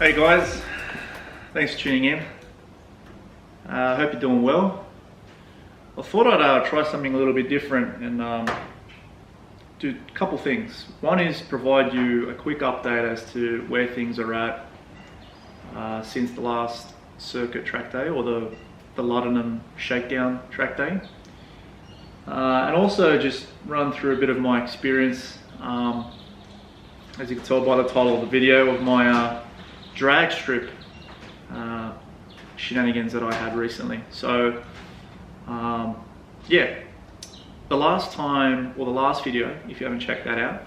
Hey guys, thanks for tuning in. I hope you're doing well. I thought I'd try something a little bit different and do a couple things. One is provide you a quick update as to where things are at since the last circuit track day, or the Luttonum shakedown track day. And also just run through a bit of my experience, as you can tell by the title of the video, of my drag strip shenanigans that I had recently. So yeah, the last time, or the last video, if you haven't checked that out,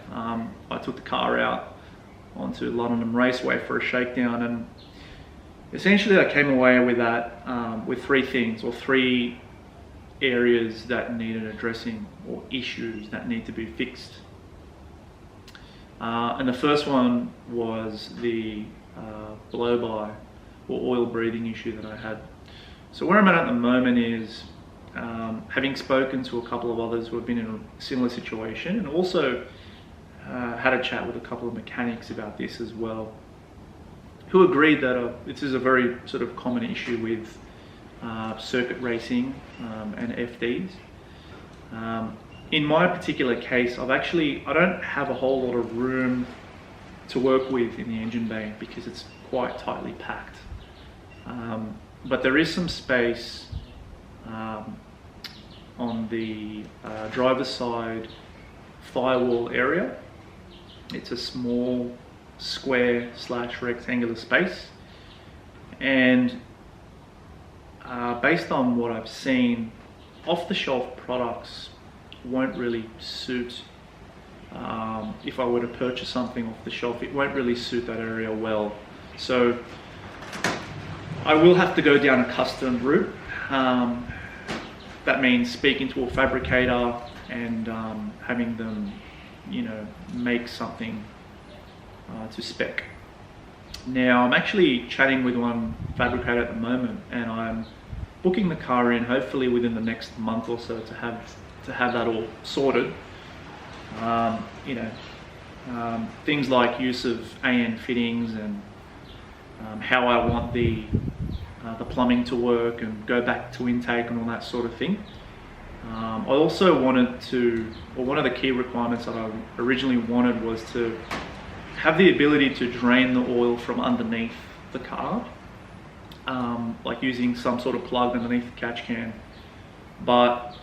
I took the car out onto Luttonum Raceway for a shakedown, and essentially I came away with that with three things, or three areas that needed addressing, or issues that need to be fixed. And the first one was the blow-by or oil breathing issue that I had. So where I'm at the moment is, having spoken to a couple of others who have been in a similar situation, and also had a chat with a couple of mechanics about this as well, who agreed that this is a very sort of common issue with circuit racing and FDs. In my particular case, I don't have a whole lot of room to work with in the engine bay because it's quite tightly packed. But there is some space on the driver's side firewall area. It's a small square / rectangular space, and based on what I've seen, off-the-shelf products won't really suit. If I were to purchase something off the shelf, it won't really suit that area well. So I will have to go down a custom route. That means speaking to a fabricator and having them, make something to spec. Now, I'm actually chatting with one fabricator at the moment, and I'm booking the car in hopefully within the next month or so to have that all sorted. Things like use of AN fittings and how I want the plumbing to work and go back to intake and all that sort of thing. I also wanted to, or one of the key requirements that I originally wanted was to have the ability to drain the oil from underneath the car, like using some sort of plug underneath the catch can. But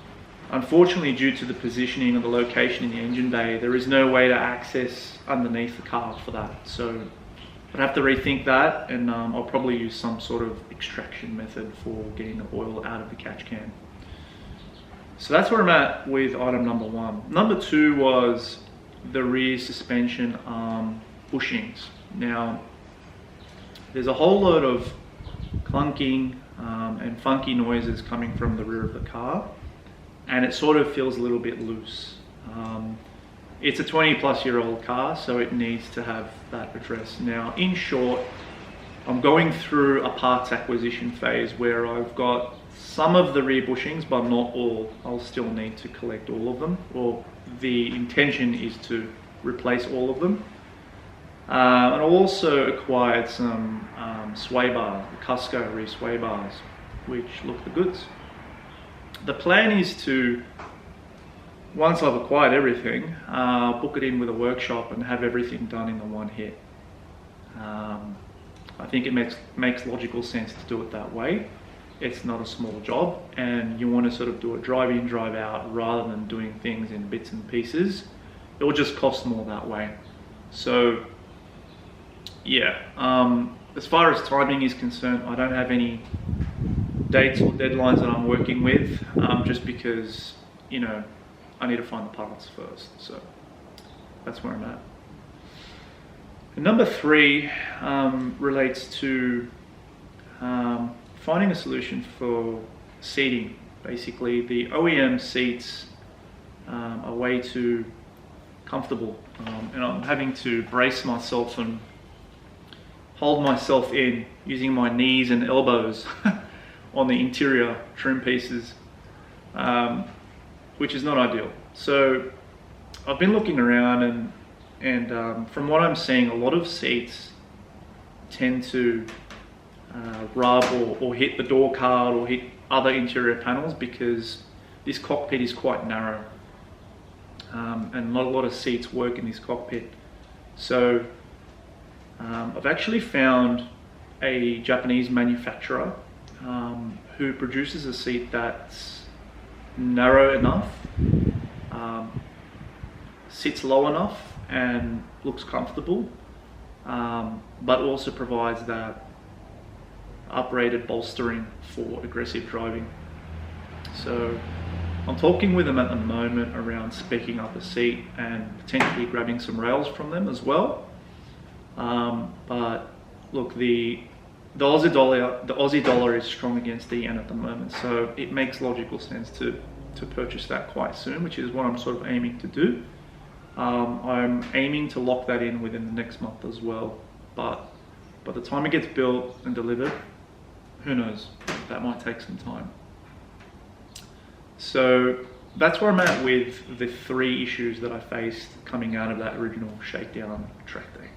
unfortunately, due to the positioning of the location in the engine bay, there is no way to access underneath the car for that. So I'd have to rethink that, and I'll probably use some sort of extraction method for getting the oil out of the catch can. So that's where I'm at with item number one. Number two was the rear suspension arm bushings. Now, there's a whole lot of clunking and funky noises coming from the rear of the car, and it sort of feels a little bit loose. It's a 20-plus-year-old car, so it needs to have that addressed. Now, in short, I'm going through a parts acquisition phase where I've got some of the rear bushings, but not all. I'll still need to collect all of them, or the intention is to replace all of them. And I also acquired some sway bars, the Cusco rear sway bars, which look the goods. The plan is to, once I've acquired everything, book it in with a workshop and have everything done in the one hit. I think it makes logical sense to do it that way. It's not a small job, and you want to sort of do a drive in, drive out, rather than doing things in bits and pieces. It will just cost more that way. So yeah, as far as timing is concerned, I don't have any dates or deadlines that I'm working with, just because, I need to find the parts first. So that's where I'm at. And number three relates to finding a solution for seating. Basically, the OEM seats are way too comfortable, and I'm having to brace myself and hold myself in using my knees and elbows on the interior trim pieces, which is not ideal. So I've been looking around, and from what I'm seeing, a lot of seats tend to rub or hit the door card or hit other interior panels, because this cockpit is quite narrow, and not a lot of seats work in this cockpit. So I've actually found a Japanese manufacturer who produces a seat that's narrow enough, sits low enough and looks comfortable, but also provides that uprated bolstering for aggressive driving. So I'm talking with them at the moment around speccing up a seat and potentially grabbing some rails from them as well. But look, the Aussie dollar is strong against the yen at the moment, so it makes logical sense to purchase that quite soon, which is what I'm sort of aiming to do. I'm aiming to lock that in within the next month as well, but by the time it gets built and delivered, who knows, that might take some time. So that's where I'm at with the 3 issues that I faced coming out of that original shakedown track day.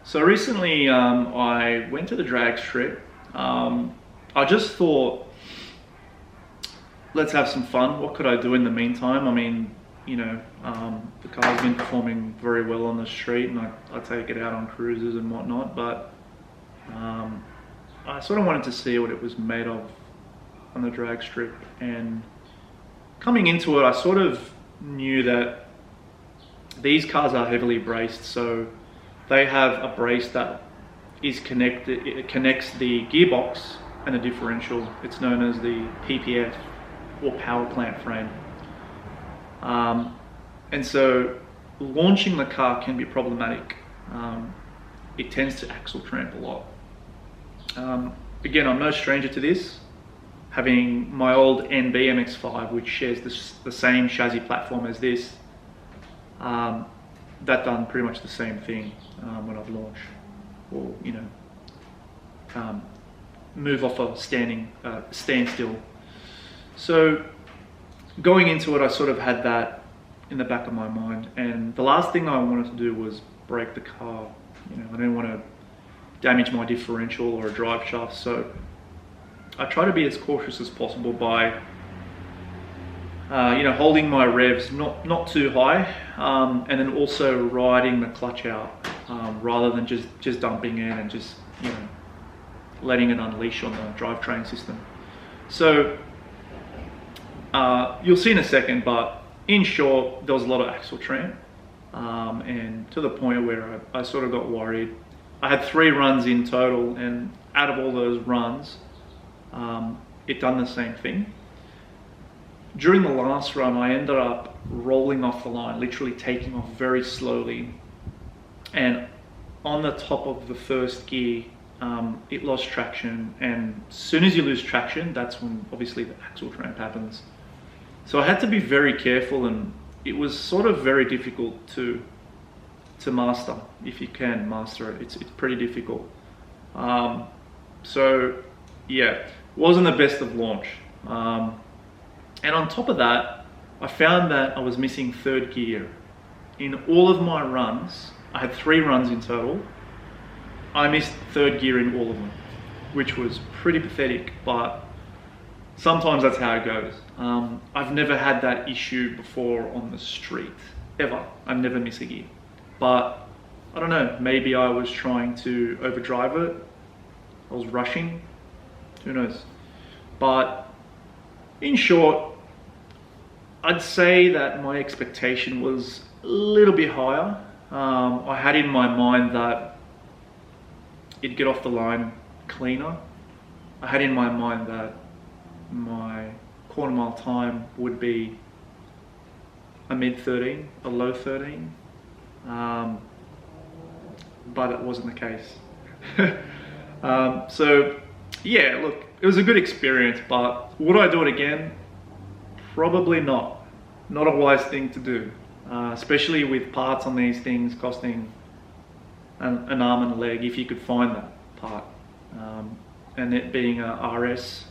So recently I went to the drag strip. I just thought, let's have some fun. What could I do in the meantime? I mean, you know, the car's been performing very well on the street, and I take it out on cruises and whatnot, but I sort of wanted to see what it was made of on the drag strip. And coming into it, I sort of knew that these cars are heavily braced, so they have a brace that is connected, it connects the gearbox and the differential. It's known as the PPF, or power plant frame. And so launching the car can be problematic. It tends to axle tramp a lot. Again, I'm no stranger to this, having my old NB MX-5, which shares the same chassis platform as this. That done pretty much the same thing when I've launched, or you know, move off a standstill. So going into it, I sort of had that in the back of my mind, and the last thing I wanted to do was break the car. You know, I didn't want to damage my differential or a drive shaft, so I try to be as cautious as possible by you know, holding my revs not too high, and then also riding the clutch out rather than just dumping in and just, you know, letting it unleash on the drivetrain system. So you'll see in a second, but in short, there was a lot of axle tramp, and to the point where I sort of got worried. I had 3 runs in total, and out of all those runs, it done the same thing. During the last run, I ended up rolling off the line, literally taking off very slowly, and on the top of the first gear, it lost traction, and as soon as you lose traction, that's when obviously the axle tramp happens. So I had to be very careful, and it was sort of very difficult to master. If you can master it, it's pretty difficult. So yeah, wasn't the best of launch. And on top of that, I found that I was missing 3rd gear. In all of my runs, I had 3 runs in total, I missed 3rd gear in all of them, which was pretty pathetic, but sometimes that's how it goes. I've never had that issue before on the street, ever. I never miss a gear. But I don't know, maybe I was trying to overdrive it. I was rushing, who knows. But in short, I'd say that my expectation was a little bit higher. I had in my mind that it'd get off the line cleaner. I had in my mind that my quarter mile time would be a mid-13, a low 13, but it wasn't the case. So yeah, look, it was a good experience, but would I do it again? Probably not. Not a wise thing to do, especially with parts on these things costing an arm and a leg, if you could find that part, and it being a RS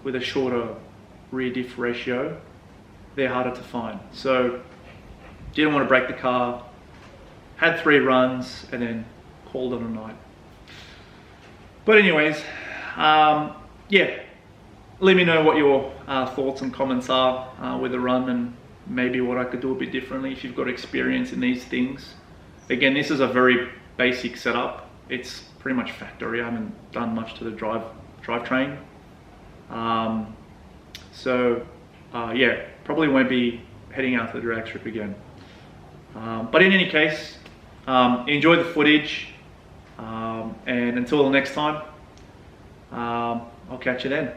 with a shorter rear diff ratio, they're harder to find. So didn't want to break the car, had 3 runs, and then called it a night. But anyways, yeah, let me know what your thoughts and comments are with the run, and maybe what I could do a bit differently if you've got experience in these things. Again, this is a very basic setup. It's pretty much factory. I haven't done much to the drivetrain. Yeah, probably won't be heading out to the drag strip again. But in any case, enjoy the footage, and until the next time, I'll catch you then.